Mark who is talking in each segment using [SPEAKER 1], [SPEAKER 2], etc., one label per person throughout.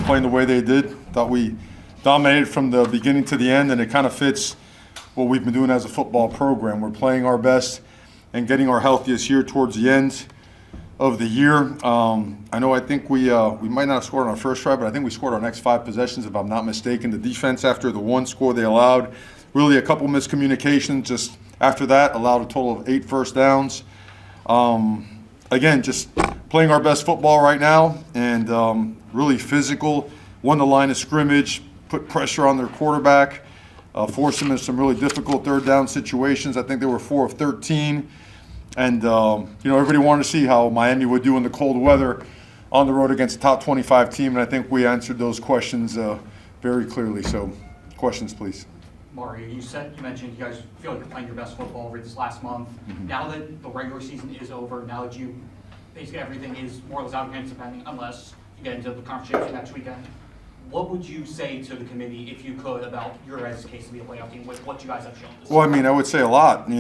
[SPEAKER 1] playing the way they did. Thought we dominated from the beginning to the end, and it kind of fits what we've been doing as a football program. We're playing our best and getting our healthiest here towards the end of the year. I think we might not have scored on our first drive, but I think we scored our next 5 possessions, if I'm not mistaken. The defense, after the 1 score they allowed, really a couple miscommunications. Just after that, allowed a total of 8 first downs. Again, just playing our best football right now, and really physical. Won the line of scrimmage, put pressure on their quarterback, forced them in some really difficult third down situations. I think they were 4 of 13. And, everybody wanted to see how Miami would do in the cold weather on the road against a top 25 team, and I think we answered those questions very clearly. So, questions, please.
[SPEAKER 2] Mario, you mentioned you guys feel like you're playing your best football over this last month. Mm-hmm. Now that the regular season is over, now that basically everything is more or less out of hands, depending, unless you get into the conference championship next weekend, what would you say to the committee, if you could, about your guys' case to be a playoff team with what you guys have shown this season?
[SPEAKER 1] I would say a lot. At the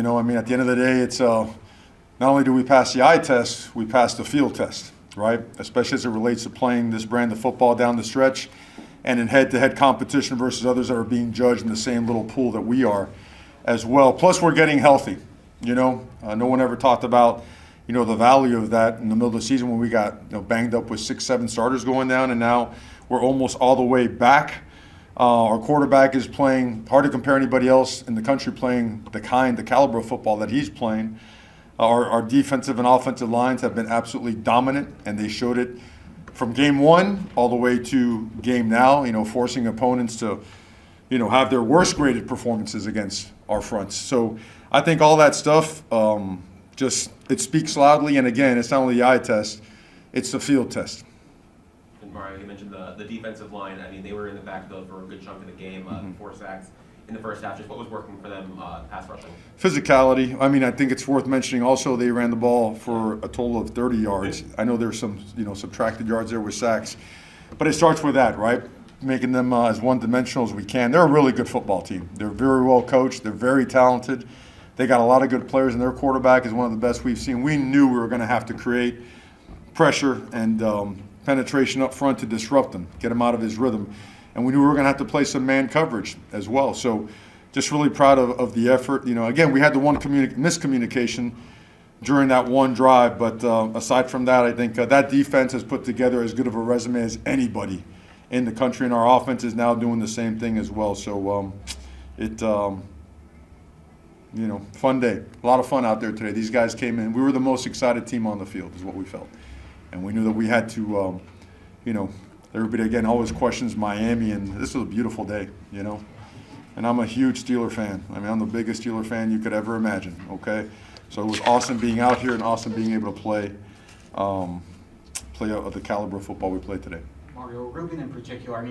[SPEAKER 1] end of the day, it's not only do we pass the eye test, we pass the field test, right? Especially as it relates to playing this brand of football down the stretch and in head-to-head competition versus others that are being judged in the same little pool that we are as well. Plus, we're getting healthy. No one ever talked about, the value of that in the middle of the season when we got banged up with 6, 7 starters going down, and now we're almost all the way back. Our quarterback is playing, hard to compare anybody else in the country playing the caliber of football that he's playing. Our defensive and offensive lines have been absolutely dominant, and they showed it from game 1 all the way to game now, forcing opponents to, have their worst graded performances against our fronts. So I think all that stuff, it speaks loudly. And again, it's not only the eye test, it's the field test.
[SPEAKER 3] And Mario, you mentioned the defensive line. I mean, they were in the backfield for a good chunk of the game, 4 sacks in the first half. Just what was working for them pass rushing?
[SPEAKER 1] Physicality. I think it's worth mentioning also they ran the ball for a total of 30 yards. I know there's some subtracted yards there with sacks, but it starts with that, right? Making them as one-dimensional as we can. They're a really good football team. They're very well coached. They're very talented. They got a lot of good players, and their quarterback is one of the best we've seen. We knew we were going to have to create pressure and penetration up front to disrupt him, get him out of his rhythm. And we knew we were going to have to play some man coverage as well. So just really proud of the effort. Again, we had the one miscommunication during that one drive. But aside from that, I think that defense has put together as good of a resume as anybody in the country. And our offense is now doing the same thing as well. So fun day. A lot of fun out there today. These guys came in. We were the most excited team on the field is what we felt. And we knew that we had to, everybody, again, always questions Miami, and this was a beautiful day, And I'm a huge Steeler fan. I'm the biggest Steeler fan you could ever imagine, okay? So it was awesome being out here and awesome being able to play at the caliber of football we played today.
[SPEAKER 2] Mario, Ruben in particular, I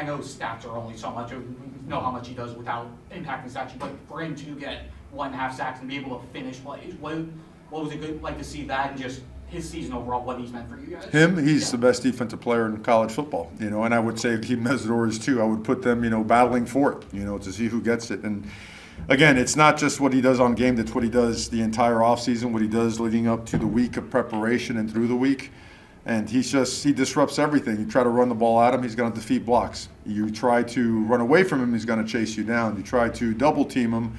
[SPEAKER 2] know stats are only so much. We know how much he does without impacting stats, but for him to get 1.5 sacks and be able to finish plays, what was it good like to see that and just his season overall, what he's meant for you guys?
[SPEAKER 1] He's the best defensive player in college football, and I would say Keith Mesidor is too. I would put them, battling for it, to see who gets it. And again, it's not just what he does on game, that's what he does the entire offseason, what he does leading up to the week of preparation and through the week. And he disrupts everything. You try to run the ball at him, he's going to defeat blocks. You try to run away from him, he's going to chase you down. You try to double team him,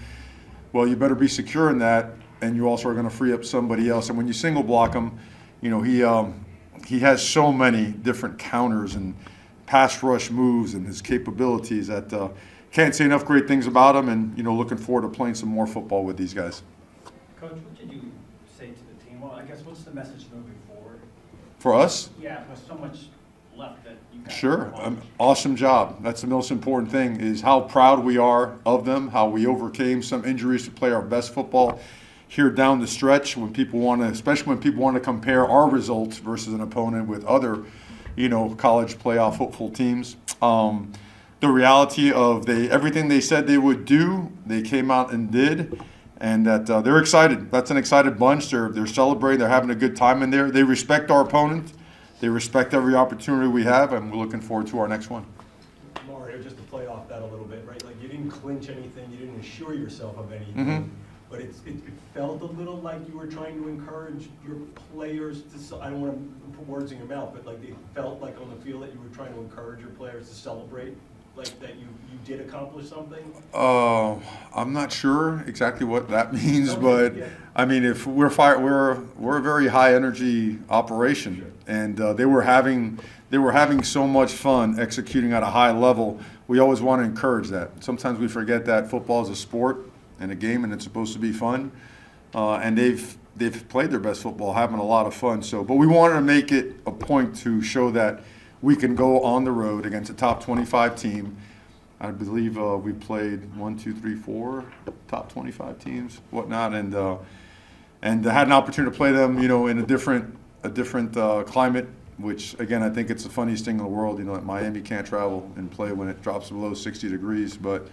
[SPEAKER 1] well, you better be secure in that. And you also are going to free up somebody else. And when you single block him, he has so many different counters and pass rush moves and his capabilities that can't say enough great things about him. And looking forward to playing some more football with these guys.
[SPEAKER 4] Coach, what did you say to the team? Well, I guess what's the message moving forward?
[SPEAKER 1] For us?
[SPEAKER 4] Yeah, there's so much left that you guys
[SPEAKER 1] Sure. Awesome job. That's the most important thing, is how proud we are of them, how we overcame some injuries to play our best football here down the stretch, when people want to, especially when people want to compare our results versus an opponent with other, college playoff hopeful teams. The reality of everything they said they would do, they came out and did, and that they're excited. That's an excited bunch. They're celebrating. They're having a good time in there. They respect our opponent. They respect every opportunity we have, and we're looking forward to our next one.
[SPEAKER 5] Mario, just to play off that a little bit, right? Like, you didn't clinch anything. You didn't assure yourself of anything.
[SPEAKER 1] Mm-hmm.
[SPEAKER 5] but it felt a little like you were trying to encourage your players to, I don't want to put words in your mouth, but like it felt like on the field that you were trying to encourage your players to celebrate, like that you did accomplish something?
[SPEAKER 1] I'm not sure exactly what that means,
[SPEAKER 5] Okay,
[SPEAKER 1] but
[SPEAKER 5] yeah.
[SPEAKER 1] I mean, if we're a very high energy operation,
[SPEAKER 5] Sure.
[SPEAKER 1] and they were having so much fun executing at a high level. We always want to encourage that. Sometimes we forget that football is a sport and a game, and it's supposed to be fun. And they've played their best football, having a lot of fun. So, but we wanted to make it a point to show that we can go on the road against a top 25 team. I believe we played 4 top 25 teams, whatnot, and had an opportunity to play them, in a different climate. Which again, I think it's the funniest thing in the world. That Miami can't travel and play when it drops below 60 degrees, but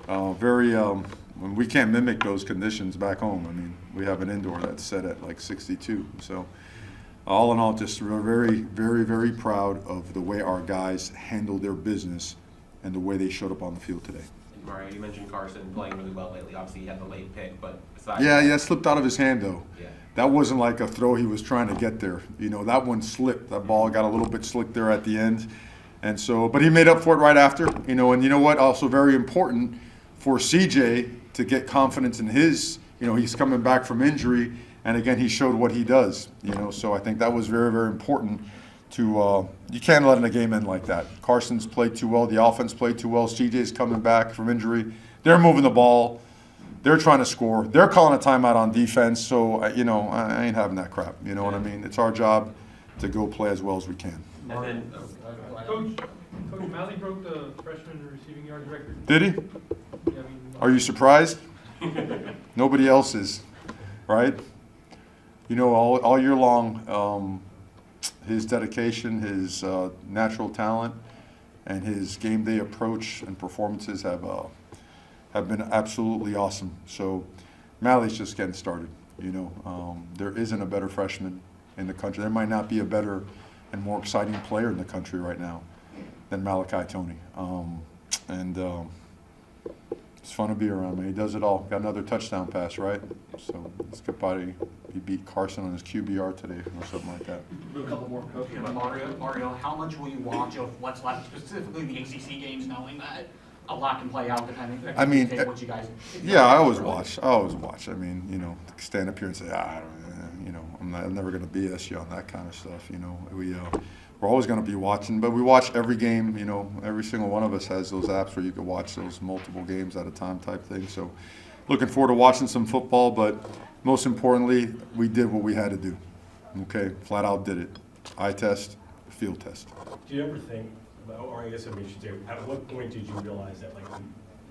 [SPEAKER 1] when we can't mimic those conditions back home. I mean, we have an indoor that's set at like 62. So, all in all, just we're very, very, very proud of the way our guys handled their business and the way they showed up on the field today.
[SPEAKER 3] And Mario, you mentioned Carson playing really well lately. Obviously, he had the late pick, but besides
[SPEAKER 1] Yeah, it slipped out of his hand though.
[SPEAKER 3] Yeah.
[SPEAKER 1] That wasn't like a throw he was trying to get there. That one slipped. That ball got a little bit slick there at the end. And so, but he made up for it right after, and you know what? Also very important for CJ to get confidence in his, he's coming back from injury, and again, he showed what he does, so I think that was very, very important to, you can't let a game end like that. Carson's played too well. The offense played too well. CJ's coming back from injury. They're moving the ball. They're trying to score. They're calling a timeout on defense. So, I ain't having that crap. You know what I mean? It's our job to go play as well as we can.
[SPEAKER 3] And then,
[SPEAKER 6] Coach Malley broke the freshman receiving yards record.
[SPEAKER 1] Did he?
[SPEAKER 6] Yeah, I mean,
[SPEAKER 1] Are you surprised? Nobody else is, right? All year long, his dedication, his natural talent, and his game day approach and performances have been absolutely awesome. So Malley's just getting started. There isn't a better freshman in the country. There might not be a better and more exciting player in the country right now than Malachi Tony. It's fun to be around, man. He does it all. Got another touchdown pass, right? So he beat Carson on his QBR today or something like that.
[SPEAKER 4] A couple more, Coach.
[SPEAKER 2] Mario, how much will you watch of what's left, specifically the ACC games, knowing that a lot can play out depending
[SPEAKER 1] I mean,
[SPEAKER 2] what you guys?
[SPEAKER 1] Yeah, I always watch. I mean, stand up here and say, I'm never going to BS you on that kind of stuff. We're always going to be watching, but we watch every game. Every single one of us has those apps where you can watch those multiple games at a time type thing. So, looking forward to watching some football, but most importantly, we did what we had to do. Okay, flat out did it. Eye test, field test.
[SPEAKER 5] Do you ever think, or I guess I should say, at what point did you realize that like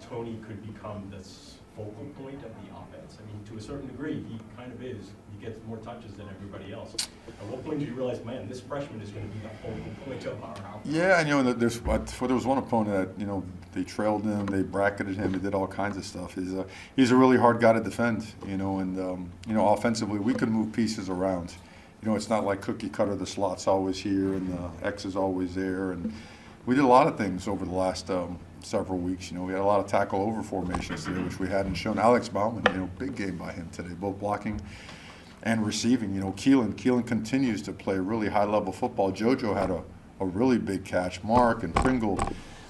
[SPEAKER 5] Tony could become this focal point of the offense? I mean, to a certain degree, he kind of is. He gets more touches than everybody else. At what point did you realize, man, this freshman is going to be the focal point of our offense?
[SPEAKER 1] Yeah, and there was one opponent that they trailed him, they bracketed him, they did all kinds of stuff. He's a really hard guy to defend, and offensively we could move pieces around. It's not like cookie cutter. The slot's always here and the X is always there, and we did a lot of things over the last several weeks. We had a lot of tackle over formations today, which we hadn't shown. Alex Bauman, big game by him today, both blocking and receiving. Keelan continues to play really high-level football. JoJo had a really big catch. Mark and Pringle,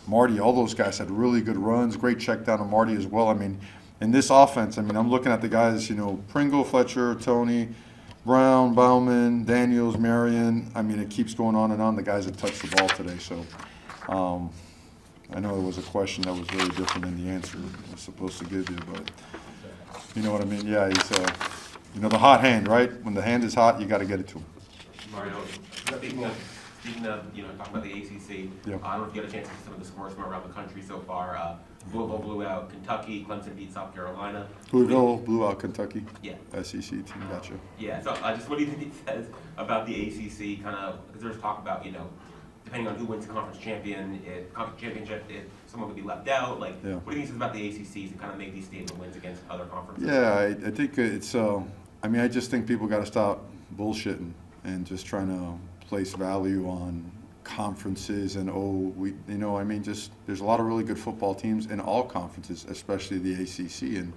[SPEAKER 1] Marty, all those guys had really good runs. Great check down to Marty as well. I mean, in this offense, I'm looking at the guys, Pringle, Fletcher, Tony, Brown, Bauman, Daniels, Marion. It keeps going on and on, the guys that touched the ball today. So I know there was a question that was very different than the answer I was supposed to give you, but you know what I mean? Yeah, he's, the hot hand, right? When the hand is hot, you got to get it to him.
[SPEAKER 3] Mario, speaking of talking about the ACC,
[SPEAKER 1] Yeah.
[SPEAKER 3] I don't know if you got a chance to see some of the scores from around the country so far. Louisville blew out Kentucky, Clemson beat South Carolina.
[SPEAKER 1] Louisville blew out Kentucky.
[SPEAKER 3] Yeah.
[SPEAKER 1] SEC team, gotcha.
[SPEAKER 3] Yeah, so what do you think it says about the ACC, kind of, because there's talk about, depending on who wins the conference championship, if someone would be left out,
[SPEAKER 1] Yeah.
[SPEAKER 3] What do you think it says about the ACC to kind of make these statement wins against other conferences?
[SPEAKER 1] Yeah, I think it's, I just think people got to stop bullshitting and just trying to place value on conferences and there's a lot of really good football teams in all conferences, especially the ACC, and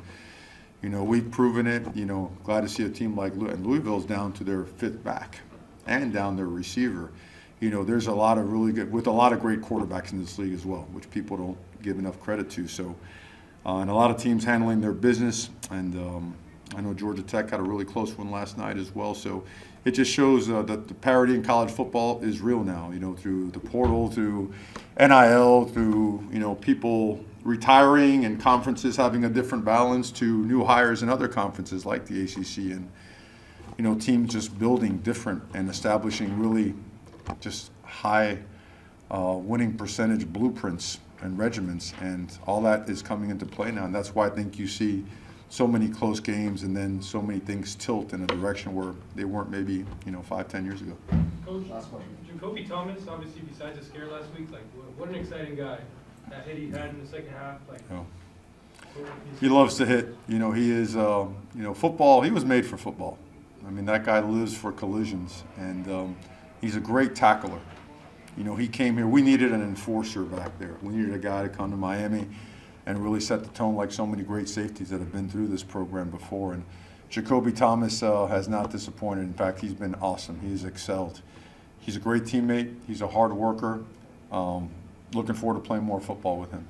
[SPEAKER 1] You know, we've proven it. You know, glad to see a team like and Louisville's down to their 5th back and down their receiver. You know, there's a lot of really good, with a lot of great quarterbacks in this league as well, which people don't give enough credit to. So, and a lot of teams handling their business. And I know Georgia Tech had a really close one last night as well. So it just shows that the parity in college football is real now, you know, through the portal, through NIL, through, you know, people retiring and conferences having a different balance to new hires in other conferences like the ACC, and, you know, teams just building different and establishing really just high winning percentage blueprints and regiments, and all that is coming into play now. And that's why I think you see so many close games and then so many things tilt in a direction where they weren't maybe, you know, 5-10 years ago.
[SPEAKER 6] Coach, Jacoby Thomas, obviously besides the scare last week, like what an exciting guy. That hit he had in the second half, like.
[SPEAKER 1] Oh. He loves to hit. You know, he is, you know, football, he was made for football. I mean, that guy lives for collisions, and he's a great tackler. You know, he came here, we needed an enforcer back there. We needed a guy to come to Miami and really set the tone like so many great safeties that have been through this program before. And Jacoby Thomas has not disappointed. In fact, he's been awesome. He's excelled. He's a great teammate. He's a hard worker. Looking forward to playing more football with him.